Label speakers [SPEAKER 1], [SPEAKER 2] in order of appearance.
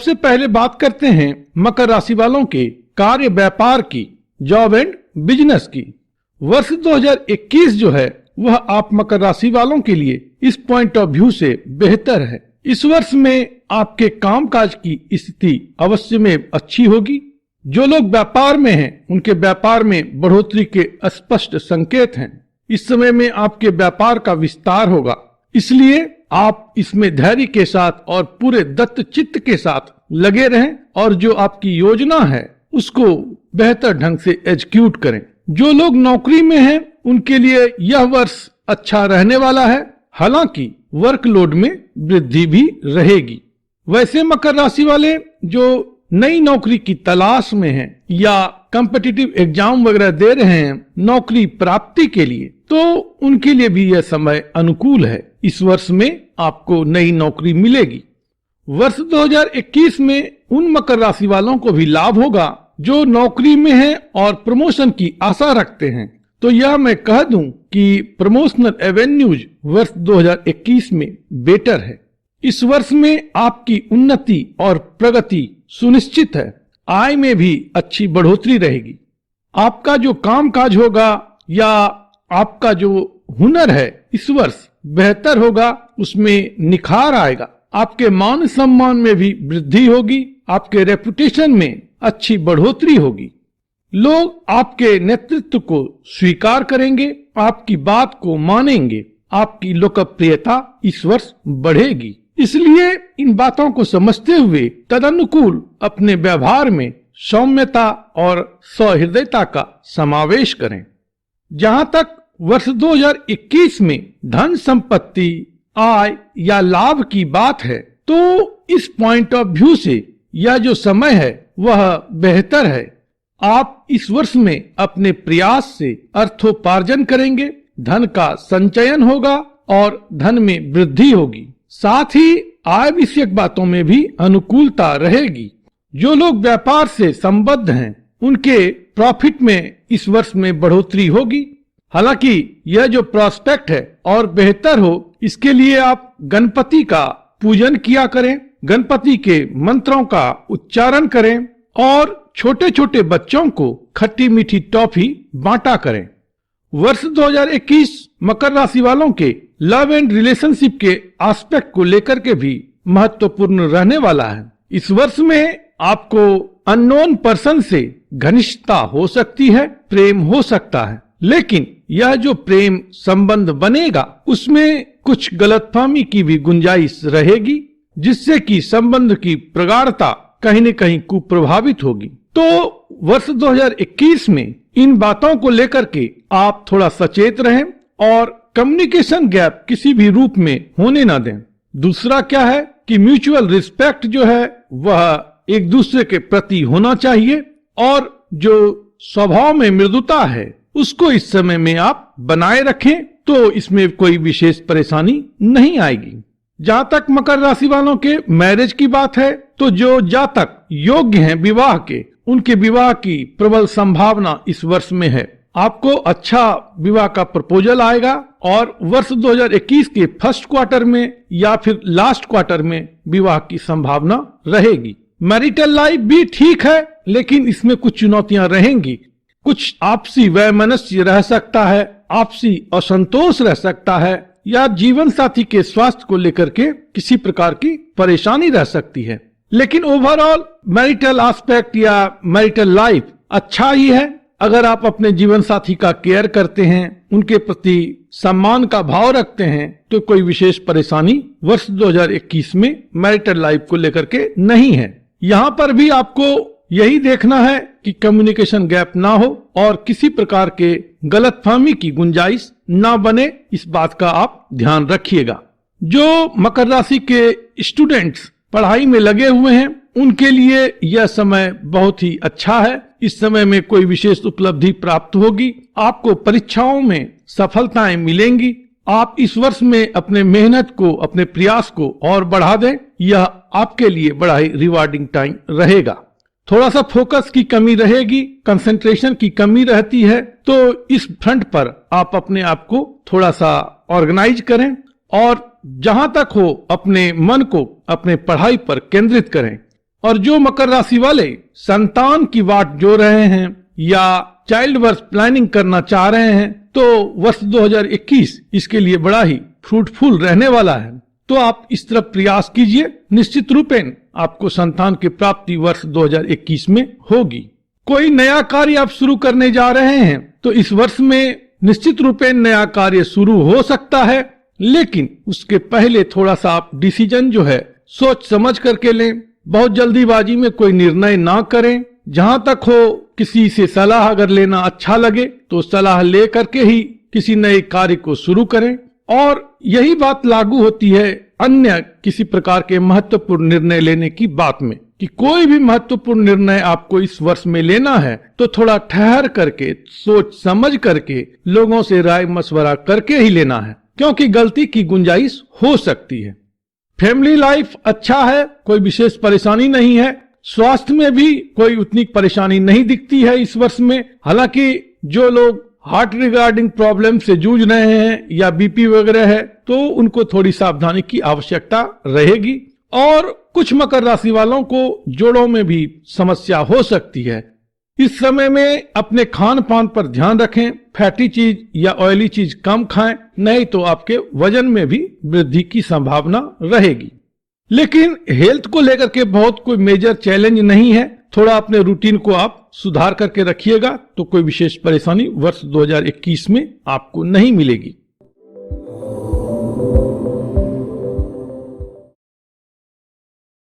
[SPEAKER 1] सबसे पहले बात करते हैं मकर राशि वालों के कार्य व्यापार की, जॉब एंड बिजनेस की। वर्ष 2021 जो है वह आप मकर राशि वालों के लिए इस पॉइंट ऑफ व्यू से बेहतर है। इस वर्ष में आपके कामकाज की स्थिति अवश्य में अच्छी होगी। जो लोग व्यापार में हैं उनके व्यापार में बढ़ोतरी के स्पष्ट संकेत हैं। इस समय में आपके व्यापार का विस्तार होगा, इसलिए आप इसमें धैर्य के साथ और पूरे दत्त चित्त के साथ लगे रहें और जो आपकी योजना है उसको बेहतर ढंग से एग्जीक्यूट करें। जो लोग नौकरी में हैं उनके लिए यह वर्ष अच्छा रहने वाला है, हालांकि वर्कलोड में वृद्धि भी रहेगी। वैसे मकर राशि वाले जो नई नौकरी की तलाश में हैं या कॉम्पिटिटिव एग्जाम वगैरह दे रहे हैं नौकरी प्राप्ति के लिए, तो उनके लिए भी यह समय अनुकूल है। इस वर्ष में आपको नई नौकरी मिलेगी। वर्ष 2021 में उन मकर राशि वालों को भी लाभ होगा जो नौकरी में हैं और प्रमोशन की आशा रखते हैं। तो यह मैं कह दूं कि प्रमोशनल एवेन्यूज वर्ष 2021 में बेटर है। इस वर्ष में आपकी उन्नति और प्रगति सुनिश्चित है। आय में भी अच्छी बढ़ोतरी रहेगी। आपका जो कामकाज होगा या आपका जो हुनर है इस वर्ष बेहतर होगा, उसमें निखार आएगा। आपके मान सम्मान में भी वृद्धि होगी। आपके रेपुटेशन में अच्छी बढ़ोतरी होगी। लोग आपके नेतृत्व को स्वीकार करेंगे, आपकी बात को मानेंगे। आपकी लोकप्रियता इस वर्ष बढ़ेगी। इसलिए इन बातों को समझते हुए तदनुकूल अपने व्यवहार में सौम्यता और सहृदयता का समावेश करें। जहां तक वर्ष 2021 में धन संपत्ति, आय या लाभ की बात है, तो इस पॉइंट ऑफ व्यू से यह जो समय है वह बेहतर है। आप इस वर्ष में अपने प्रयास से अर्थोपार्जन करेंगे, धन का संचयन होगा और धन में वृद्धि होगी। साथ ही आय विषयक बातों में भी अनुकूलता रहेगी। जो लोग व्यापार से संबद्ध हैं उनके प्रॉफिट में इस वर्ष में बढ़ोतरी होगी। हालांकि यह जो प्रोस्पेक्ट है और बेहतर हो, इसके लिए आप गणपति का पूजन किया करें, गणपति के मंत्रों का उच्चारण करें और छोटे छोटे बच्चों को खट्टी मीठी टॉफी बांटा करें। वर्ष 2021 मकर राशि वालों के लव एंड रिलेशनशिप के एस्पेक्ट को लेकर के भी महत्वपूर्ण रहने वाला है। इस वर्ष में आपको अननोन पर्सन से घनिष्ठता हो सकती है, प्रेम हो सकता है, लेकिन यह जो प्रेम संबंध बनेगा उसमें कुछ गलतफहमी की भी गुंजाइश रहेगी, जिससे कि संबंध की प्रगाढ़ता कहीं न कहीं कुप्रभावित होगी। तो वर्ष 2021 में इन बातों को लेकर के आप थोड़ा सचेत रहें और कम्युनिकेशन गैप किसी भी रूप में होने ना दें। दूसरा क्या है कि म्यूचुअल रिस्पेक्ट जो है वह एक दूसरे के प्रति होना चाहिए और जो स्वभाव में मृदुता है उसको इस समय में आप बनाए रखें, तो इसमें कोई विशेष परेशानी नहीं आएगी। जहाँ तक मकर राशि वालों के मैरिज की बात है, तो जो जातक योग्य हैं विवाह के, उनके विवाह की प्रबल संभावना इस वर्ष में है। आपको अच्छा विवाह का प्रपोजल आएगा और वर्ष 2021 के फर्स्ट क्वार्टर में या फिर लास्ट क्वार्टर में विवाह की संभावना रहेगी। मैरिटल लाइफ भी ठीक है, लेकिन इसमें कुछ चुनौतियां रहेंगी। कुछ आपसी वैमनस्य रह सकता है, आपसी असंतोष रह सकता है, या जीवन साथी के स्वास्थ्य को लेकर के किसी प्रकार की परेशानी रह सकती है। लेकिन ओवरऑल मैरिटल एस्पेक्ट या मैरिटल लाइफ अच्छा ही है। अगर आप अपने जीवन साथी का केयर करते हैं, उनके प्रति सम्मान का भाव रखते हैं, तो कोई विशेष परेशानी वर्ष 2021 में मैरिटल लाइफ को लेकर के नहीं है। यहाँ पर भी आपको यही देखना है कि कम्युनिकेशन गैप ना हो और किसी प्रकार के गलतफहमी की गुंजाइश ना बने, इस बात का आप ध्यान रखिएगा। जो मकर राशि के स्टूडेंट्स पढ़ाई में लगे हुए हैं उनके लिए यह समय बहुत ही अच्छा है। इस समय में कोई विशेष उपलब्धि प्राप्त होगी, आपको परीक्षाओं में सफलताएं मिलेंगी। आप इस वर्ष में अपने मेहनत को, अपने प्रयास को और बढ़ा दें, यह आपके लिए बड़ा ही रिवार्डिंग टाइम रहेगा। थोड़ा सा फोकस की कमी रहेगी, कंसंट्रेशन की कमी रहती है, तो इस फ्रंट पर आप अपने आप को थोड़ा सा ऑर्गेनाइज करें और जहां तक हो अपने मन को अपने पढ़ाई पर केंद्रित करें। और जो मकर राशि वाले संतान की वाट जो रहे हैं या चाइल्ड बर्थ प्लानिंग करना चाह रहे हैं तो वर्ष 2021 इसके लिए बड़ा ही फ्रूटफुल रहने वाला है। तो आप इस तरफ प्रयास कीजिए, निश्चित रूपेण आपको संतान की प्राप्ति वर्ष 2021 में होगी। कोई नया कार्य आप शुरू करने जा रहे हैं तो इस वर्ष में निश्चित रूपेण नया कार्य शुरू हो सकता है, लेकिन उसके पहले थोड़ा सा आप डिसीजन जो है सोच समझ करके लें। बहुत जल्दीबाजी में कोई निर्णय ना करें। जहां तक हो किसी से सलाह अगर लेना अच्छा लगे तो सलाह ले करके ही किसी नए कार्य को शुरू करें। और यही बात लागू होती है अन्य किसी प्रकार के महत्वपूर्ण निर्णय लेने की बात में, कि कोई भी महत्वपूर्ण निर्णय आपको इस वर्ष में लेना है तो थोड़ा ठहर करके सोच समझ करके लोगों से राय मशवरा करके ही लेना है, क्योंकि गलती की गुंजाइश हो सकती है। फैमिली लाइफ अच्छा है, कोई विशेष परेशानी नहीं है। स्वास्थ्य में भी कोई उतनी परेशानी नहीं दिखती है इस वर्ष में। हालांकि जो लोग हार्ट रिगार्डिंग प्रॉब्लम से जूझ रहे हैं या बीपी वगैरह है तो उनको थोड़ी सावधानी की आवश्यकता रहेगी। और कुछ मकर राशि वालों को जोड़ों में भी समस्या हो सकती है। इस समय में अपने खान पान पर ध्यान रखें, फैटी चीज या ऑयली चीज कम खाएं, नहीं तो आपके वजन में भी वृद्धि की संभावना रहेगी। लेकिन हेल्थ को लेकर के बहुत कोई मेजर चैलेंज नहीं है। थोड़ा अपने रूटीन को आप सुधार करके रखिएगा तो कोई विशेष परेशानी वर्ष 2021 में आपको नहीं मिलेगी।